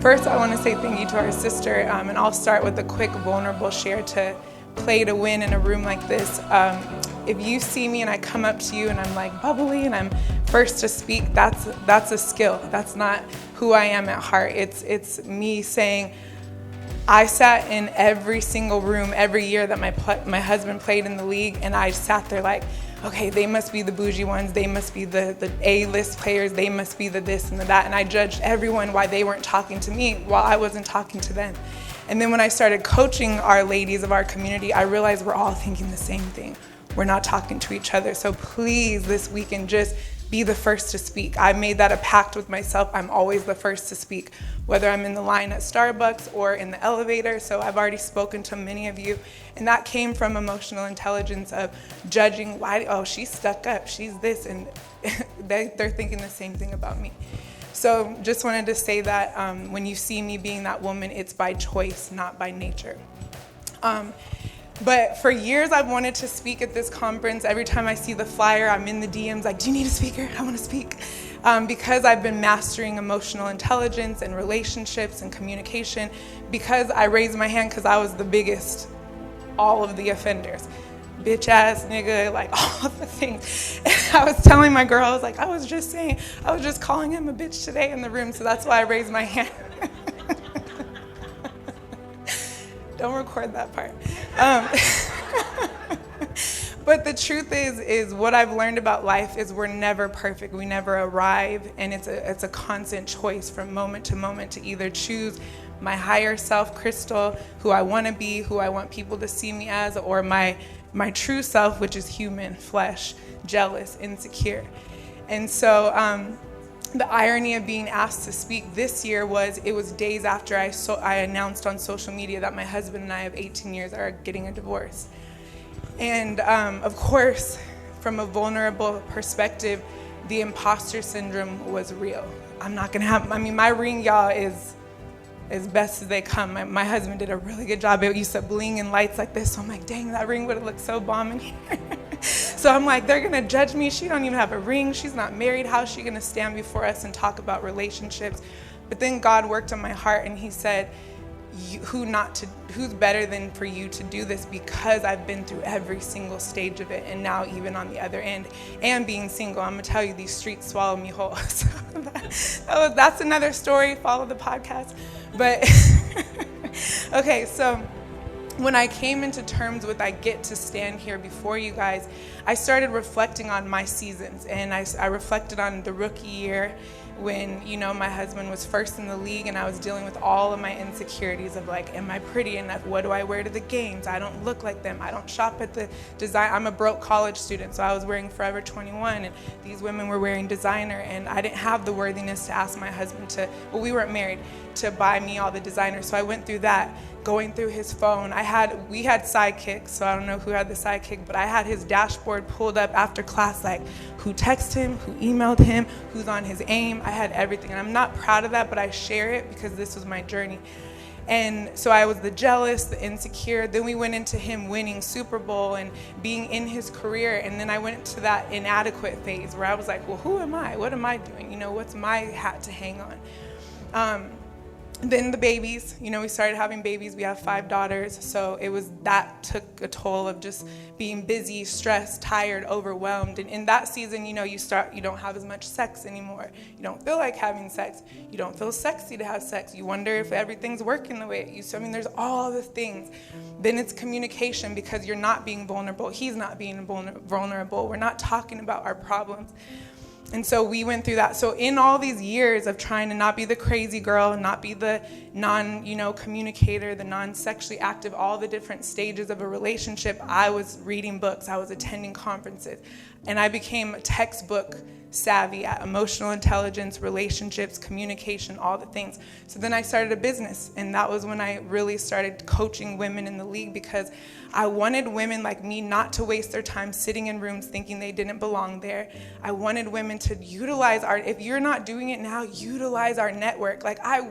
First, I want to say thank you to our sister, and I'll start with a quick vulnerable share to play to win in a room like this. If you see me and I come up to you and I'm like bubbly and I'm first to speak, that's a skill. That's not who I am at heart. It's me saying, I sat in every single room every year that my husband played in the league, and I sat there like, okay, they must be the bougie ones, they must be the A-list players, they must be the this and the that, and I judged everyone why they weren't talking to me while I wasn't talking to them. And then when I started coaching our ladies of our community, I realized we're all thinking the same thing. We're not talking to each other. So please, this weekend, just be the first to speak. I made that a pact with myself. I'm always the first to speak, whether I'm in the line at Starbucks or in the elevator. So I've already spoken to many of you. And that came from emotional intelligence of judging, she's stuck up, she's this, and they're thinking the same thing about me. So just wanted to say that when you see me being that woman, it's by choice, not by nature. But for years, I've wanted to speak at this conference. Every time I see the flyer, I'm in the DMs like, do you need a speaker? I want to speak. Because I've been mastering emotional intelligence and relationships and communication, because I raised my hand because I was the biggest, all of the offenders. Bitch ass nigga, like all of the things. And I was telling my girl, I was like, I was just calling him a bitch today in the room, so that's why I raised my hand. Don't record that part. But the truth is what I've learned about life is we're never perfect. We never arrive, and it's a constant choice from moment to moment to either choose my higher self, Kristel, who I want to be, who I want people to see me as, or my true self, which is human, flesh, jealous, insecure. And so the irony of being asked to speak this year was days after I announced on social media that my husband and I of 18 years are getting a divorce. And of course, from a vulnerable perspective, the imposter syndrome was real. My ring, y'all, is as best as they come. My husband did a really good job. It used to bling and lights like this. So I'm like, dang, that ring would have looked so bomb in here. So I'm like, they're gonna judge me. She don't even have a ring. She's not married. How's she gonna stand before us and talk about relationships? But then God worked on my heart, and he said, who's better than for you to do this, because I've been through every single stage of it, and now even on the other end, and being single, I'm gonna tell you, these streets swallow me whole. So that's another story. Follow the podcast. But okay, so when I came into terms with I get to stand here before you guys, I started reflecting on my seasons, and I reflected on the rookie year when, my husband was first in the league, and I was dealing with all of my insecurities of like, am I pretty enough? What do I wear to the games? I don't look like them. I don't shop at the design. I'm a broke college student, so I was wearing Forever 21, and these women were wearing designer, and I didn't have the worthiness to ask my husband we weren't married, to buy me all the designer. So I went through that, going through his phone. We had sidekicks, so I don't know who had the sidekick, but I had his dashboard pulled up after class, like who texted him, who emailed him, who's on his AIM. I had everything, and I'm not proud of that, but I share it because this was my journey. And so I was the jealous, the insecure. Then we went into him winning Super Bowl and being in his career. And then I went to that inadequate phase where I was like, well, who am I? What am I doing? What's my hat to hang on? Then the babies, we started having babies. We have 5 daughters. So that took a toll of just being busy, stressed, tired, overwhelmed. And in that season, you don't have as much sex anymore. You don't feel like having sex. You don't feel sexy to have sex. You wonder if everything's working the way it used to. There's all the things. Then it's communication, because you're not being vulnerable. He's not being vulnerable. We're not talking about our problems. And so we went through that. So in all these years of trying to not be the crazy girl, not be the communicator, the non-sexually active, all the different stages of a relationship, I was reading books, I was attending conferences, and I became textbook savvy at emotional intelligence, relationships, communication, all the things. So then I started a business, and that was when I really started coaching women in the league, because I wanted women like me not to waste their time sitting in rooms thinking they didn't belong there. I wanted women to utilize if you're not doing it now, utilize our network. Like I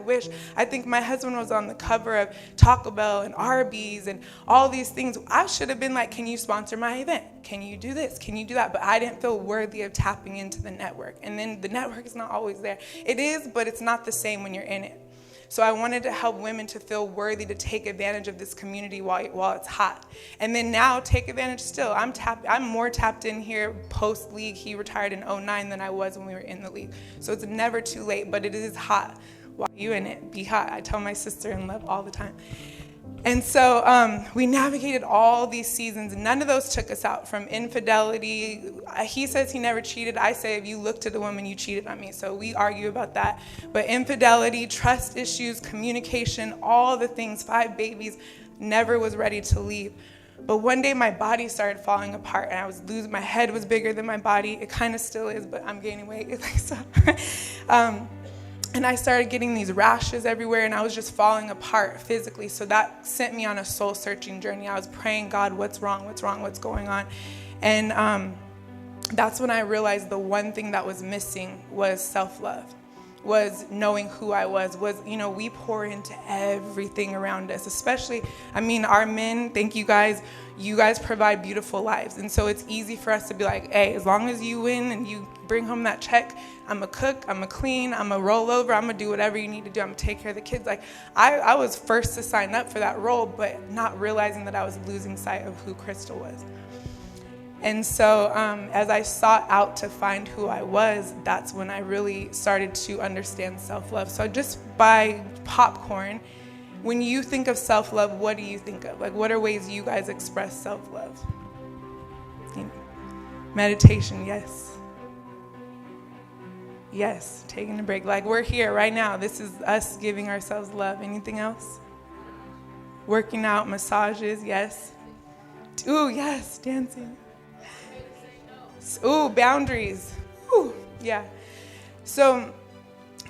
think my husband was on the cover of Taco Bell and Arby's and all these things. I should have been like, can you sponsor my event? Can you do this? Can you do that? But I didn't feel worthy of tapping into the network. And then the network is not always there. It is, but it's not the same when you're in it. So I wanted to help women to feel worthy to take advantage of this community while it's hot. And then now take advantage still. I'm more tapped in here post-league. He retired in 2009 than I was when we were in the league. So it's never too late, but it is hot. While you in it, be hot. I tell my sister-in-law all the time. And so we navigated all these seasons. None of those took us out. From infidelity, he says he never cheated. I say, if you looked at the woman, you cheated on me. So we argue about that. But infidelity, trust issues, communication, all the things, 5 babies, never was ready to leave. But one day my body started falling apart, and I was losing. My head was bigger than my body. It kind of still is, but I'm gaining weight. So, and I started getting these rashes everywhere, and I was just falling apart physically. So that sent me on a soul-searching journey. I was praying, God, what's wrong? What's wrong? What's going on? And that's when I realized the one thing that was missing was self-love, was knowing who I was, we pour into everything around us, especially, our men, thank you guys provide beautiful lives. And so it's easy for us to be like, hey, as long as you win and you bring home that check, I'm a cook, I'm a clean, I'm a roll over, I'm gonna do whatever you need to do, I'm gonna take care of the kids. Like, I was first to sign up for that role, but not realizing that I was losing sight of who Kristel was. And so as I sought out to find who I was, that's when I really started to understand self-love. So just by popcorn, when you think of self-love, what do you think of? Like, what are ways you guys express self-love? Meditation, yes. Yes, taking a break. Like, we're here right now. This is us giving ourselves love. Anything else? Working out, massages, yes. Ooh, yes, dancing. Ooh, boundaries. Ooh, yeah. So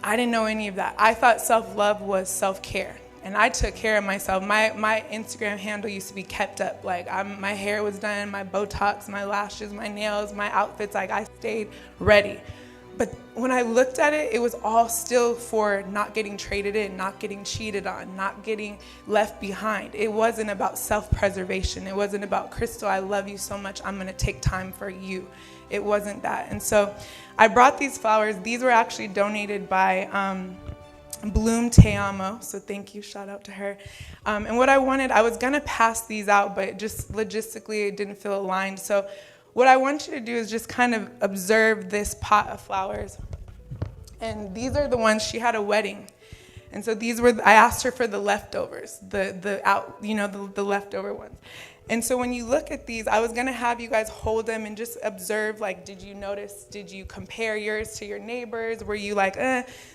I didn't know any of that. I thought self-love was self-care. And I took care of myself. My Instagram handle used to be kept up. Like, my hair was done, my Botox, my lashes, my nails, my outfits. Like, I stayed ready. But when I looked at it, it was all still for not getting traded in, not getting cheated on, not getting left behind. It wasn't about self-preservation. It wasn't about, Kristel, I love you so much, I'm going to take time for you. It wasn't that. And so I brought these flowers. These were actually donated by Bloom Te Amo, so thank you, shout out to her. And what I was going to pass these out, but just logistically it didn't feel aligned. So what I want you to do is just kind of observe this pot of flowers. And these are the ones, she had a wedding. And so I asked her for the leftovers, the leftover ones. And so when you look at these, I was going to have you guys hold them and just observe, like, did you notice, did you compare yours to your neighbors? Were you like,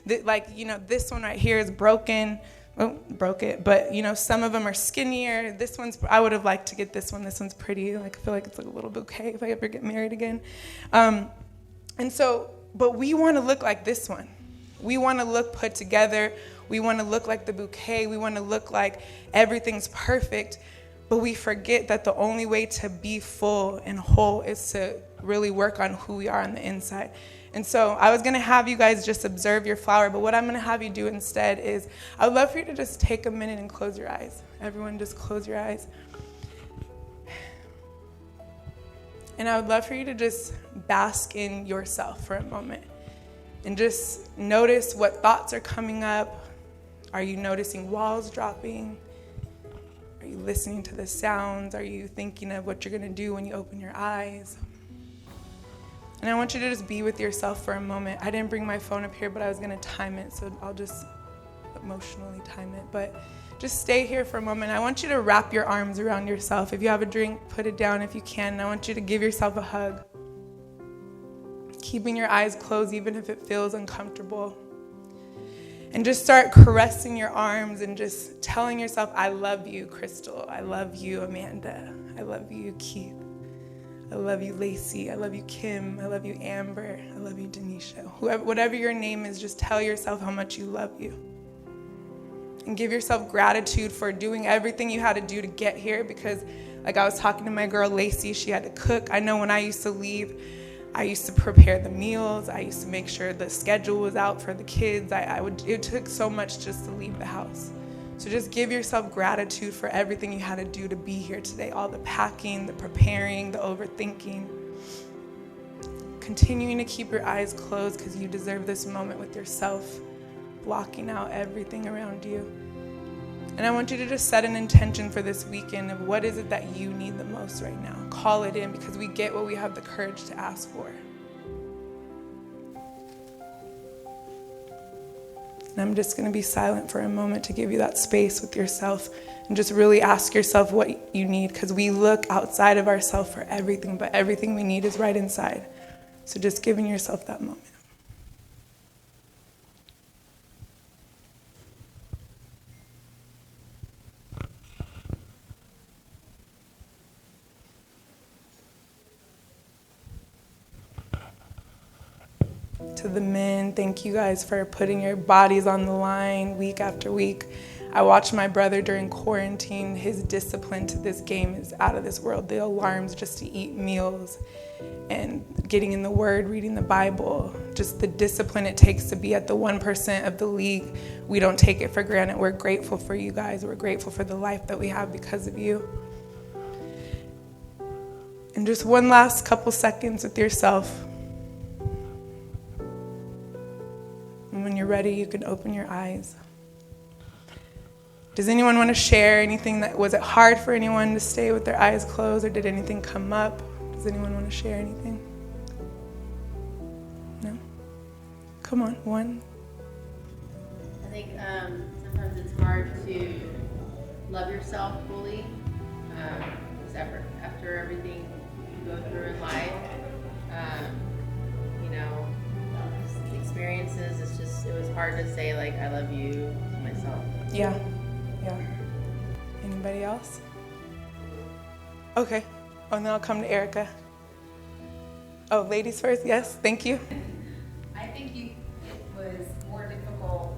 this one right here is broken. Oh, broke it. But, some of them are skinnier. I would have liked to get this one. This one's pretty. Like, I feel like it's like a little bouquet if I ever get married again. But we want to look like this one. We want to look put together. We want to look like the bouquet. We want to look like everything's perfect. But we forget that the only way to be full and whole is to really work on who we are on the inside. And so I was going to have you guys just observe your flower, but what I'm going to have you do instead is I would love for you to just take a minute and close your eyes. Everyone just close your eyes. And I would love for you to just bask in yourself for a moment and just notice what thoughts are coming up. Are you noticing walls dropping? Are you listening to the sounds? Are you thinking of what you're going to do when you open your eyes? And I want you to just be with yourself for a moment. I didn't bring my phone up here, but I was going to time it, so I'll just emotionally time it. But just stay here for a moment. I want you to wrap your arms around yourself. If you have a drink, put it down if you can. I want you to give yourself a hug. Keeping your eyes closed even if it feels uncomfortable. And just start caressing your arms and just telling yourself, I love you, Kristel. I love you, Amanda. I love you, Keith. I love you, Lacey. I love you, Kim. I love you, Amber. I love you, Denisha. Whatever your name is, just tell yourself how much you love you. And give yourself gratitude for doing everything you had to do to get here, because like I was talking to my girl, Lacey, she had to cook. I know when I used to leave, I used to prepare the meals. I used to make sure the schedule was out for the kids. It took so much just to leave the house. So just give yourself gratitude for everything you had to do to be here today. All the packing, the preparing, the overthinking. Continuing to keep your eyes closed because you deserve this moment with yourself. blocking out everything around you. And I want you to just set an intention for this weekend of what is it that you need the most right now. Call it in, because we get what we have the courage to ask for. And I'm just going to be silent for a moment to give you that space with yourself and just really ask yourself what you need, because we look outside of ourselves for everything, but everything we need is right inside. So just giving yourself that moment. To the men, thank you guys for putting your bodies on the line week after week. I watched my brother during quarantine. His discipline to this game is out of this world. The alarms just to eat meals and getting in the Word, reading the Bible, just the discipline it takes to be at the 1% of the league. We don't take it for granted. We're grateful for you guys. We're grateful for the life that we have because of you. And just one last couple seconds with yourself. And when you're ready, you can open your eyes. Does anyone want to share anything was it hard for anyone to stay with their eyes closed, or did anything come up? Does anyone want to share anything? No? Come on, one. I think sometimes it's hard to love yourself fully. After everything you go through in life, experiences, it was hard to say, like, I love you to myself. Yeah. Anybody else? Okay. Oh, and then I'll come to Erica. Oh, ladies first. Yes, thank you. I think it was more difficult.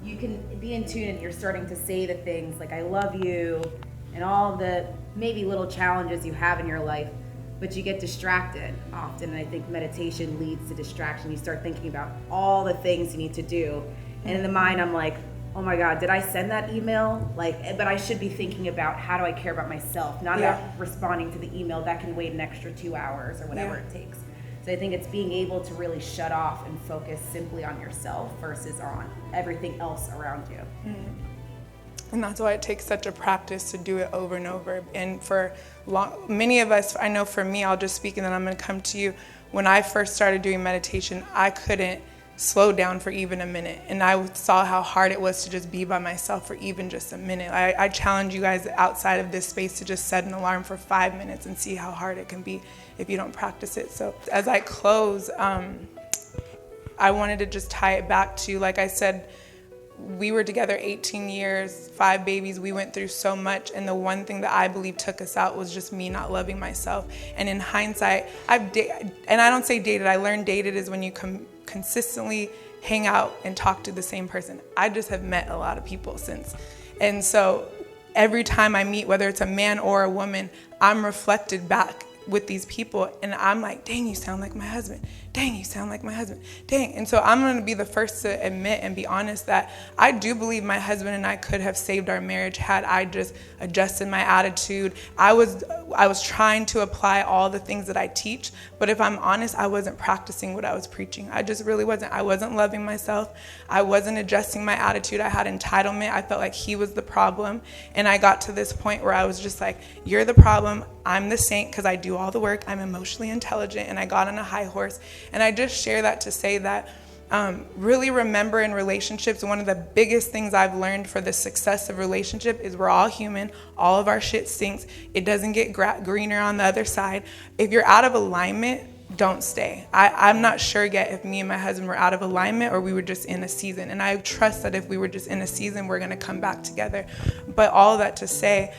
You can be in tune and you're starting to say the things like, I love you, and all the maybe little challenges you have in your life, but you get distracted often. And I think meditation leads to distraction. You start thinking about all the things you need to do. And in the mind, I'm like, oh my God, did I send that email? But I should be thinking about, how do I care about myself? Not about responding to the email that can wait an extra 2 hours or whatever it takes. So I think it's being able to really shut off and focus simply on yourself versus on everything else around you. Mm-hmm. And that's why it takes such a practice to do it over and over. And for many of us, I know for me, I'll just speak and then I'm going to come to you. When I first started doing meditation, I couldn't slow down for even a minute. And I saw how hard it was to just be by myself for even just a minute. I challenge you guys outside of this space to just set an alarm for 5 minutes and see how hard it can be if you don't practice it. So as I close, I wanted to just tie it back to, like I said, we were together 18 years, 5 babies. We went through so much. And the one thing that I believe took us out was just me not loving myself. And in hindsight, and I don't say dated, I learned dated is when you consistently hang out and talk to the same person. I just have met a lot of people since. And so every time I meet, whether it's a man or a woman, I'm reflected back with these people, and I'm like, dang, you sound like my husband. Dang, you sound like my husband. Dang. And so I'm going to be the first to admit and be honest that I do believe my husband and I could have saved our marriage had I just adjusted my attitude. I was trying to apply all the things that I teach, but if I'm honest, I wasn't practicing what I was preaching. I just really wasn't. I wasn't loving myself. I wasn't adjusting my attitude. I had entitlement. I felt like he was the problem. And I got to this point where I was just like, you're the problem. I'm the saint because I do all the work. I'm emotionally intelligent, and I got on a high horse. And I just share that to say that really remember in relationships, one of the biggest things I've learned for the success of relationship is we're all human. All of our shit stinks. It doesn't get greener on the other side. If you're out of alignment, don't stay. I'm not sure yet if me and my husband were out of alignment or we were just in a season. And I trust that if we were just in a season, we're going to come back together. But all of that to say,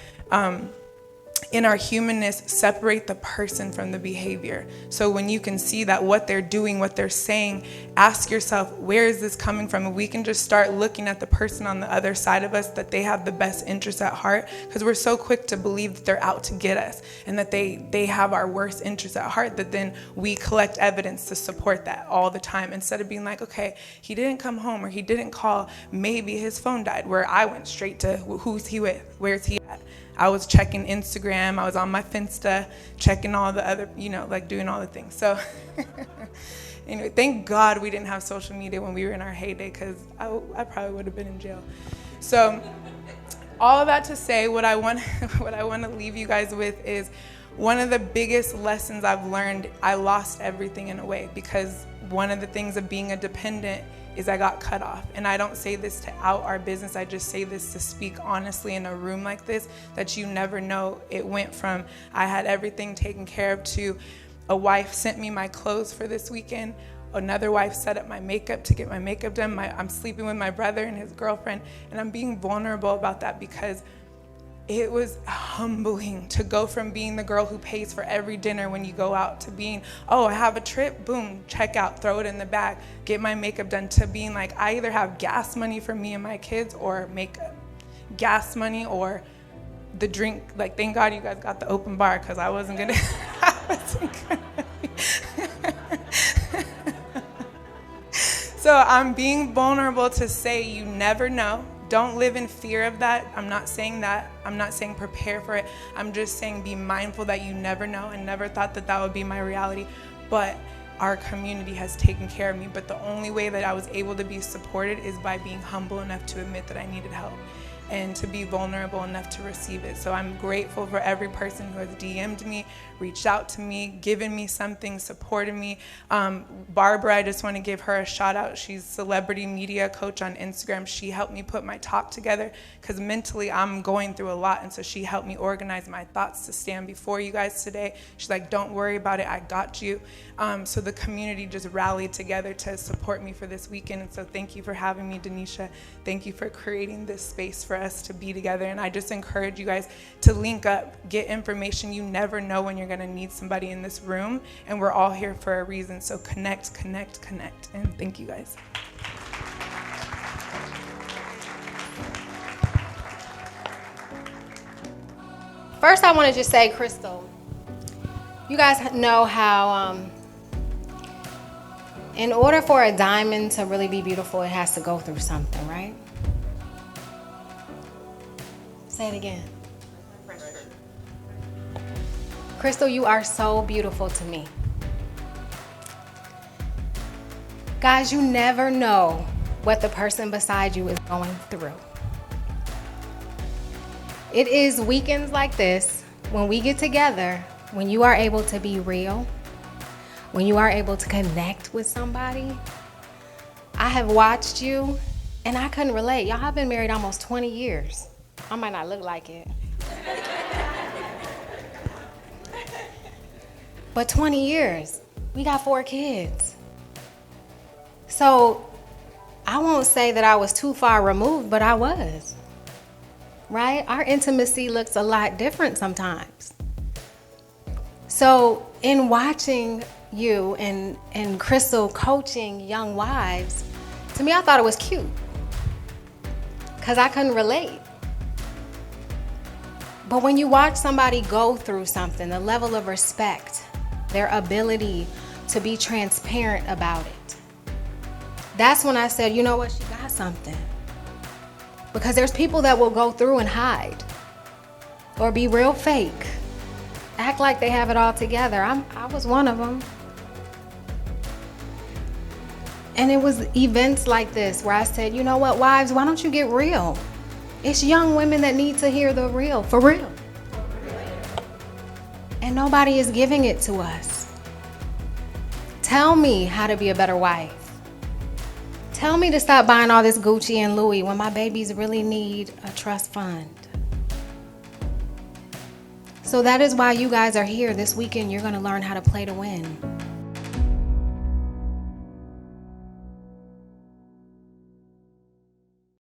in our humanness, separate the person from the behavior. So when you can see that what they're doing, what they're saying, ask yourself, where is this coming from? And we can just start looking at the person on the other side of us, that they have the best interests at heart, because we're so quick to believe that they're out to get us and that they have our worst interests at heart, that then we collect evidence to support that all the time, instead of being like, okay, he didn't come home or he didn't call, maybe his phone died, where I went straight to who's he with, where's he at? I was checking Instagram. I was on my Finsta, checking all the other, like doing all the things. So anyway, thank God we didn't have social media when we were in our heyday, because I probably would have been in jail. So all of that to say, what I want to leave you guys with is one of the biggest lessons I've learned. I lost everything in a way, because one of the things of being a dependent is I got cut off. And I don't say this to out our business. I just say this to speak honestly in a room like this, that you never know. It went from I had everything taken care of to a wife sent me my clothes for this weekend. Another wife set up my makeup to get my makeup done. I'm sleeping with my brother and his girlfriend. And I'm being vulnerable about that, because it was humbling to go from being the girl who pays for every dinner when you go out to being, oh, I have a trip, boom, check out, throw it in the bag, get my makeup done, to being like, I either have gas money for me and my kids or makeup. Gas money or the drink. Like, thank God you guys got the open bar, because I wasn't gonna. So I'm being vulnerable to say you never know. Don't live in fear of that. I'm not saying that. I'm not saying prepare for it. I'm just saying be mindful that you never know. I never thought that would be my reality, but our community has taken care of me. But the only way that I was able to be supported is by being humble enough to admit that I needed help and to be vulnerable enough to receive it. So I'm grateful for every person who has DM'd me, reached out to me, given me something, supported me. Barbara, I just want to give her a shout out. She's celebrity media coach on Instagram. She helped me put my talk together, because mentally I'm going through a lot. And so she helped me organize my thoughts to stand before you guys today. She's like, don't worry about it, I got you. So the community just rallied together to support me for this weekend. And so thank you for having me, Denisha. Thank you for creating this space for us to be together. And I just encourage you guys to link up, get information. You never know when you're going to need somebody in this room, and we're all here for a reason. So connect, connect, connect. And thank you guys. First, I want to just say, Kristel, you guys know how in order for a diamond to really be beautiful, it has to go through something, right? Say it again. Kristel, you are so beautiful to me. Guys, you never know what the person beside you is going through. It is weekends like this, when we get together, when you are able to be real, when you are able to connect with somebody. I have watched you, and I couldn't relate. Y'all have been married almost 20 years. I might not look like it. But 20 years, we got 4 kids. So I won't say that I was too far removed, but I was, right? Our intimacy looks a lot different sometimes. So in watching you and Kristel coaching young wives, to me, I thought it was cute, because I couldn't relate. But when you watch somebody go through something, the level of respect, their ability to be transparent about it, that's when I said, you know what, she got something. Because there's people that will go through and hide or be real fake, act like they have it all together. I was one of them. And it was events like this where I said, you know what, wives, why don't you get real? It's young women that need to hear the real, for real. And nobody is giving it to us. Tell me how to be a better wife. Tell me to stop buying all this Gucci and Louis when my babies really need a trust fund. So that is why you guys are here this weekend. You're going to learn how to play to win.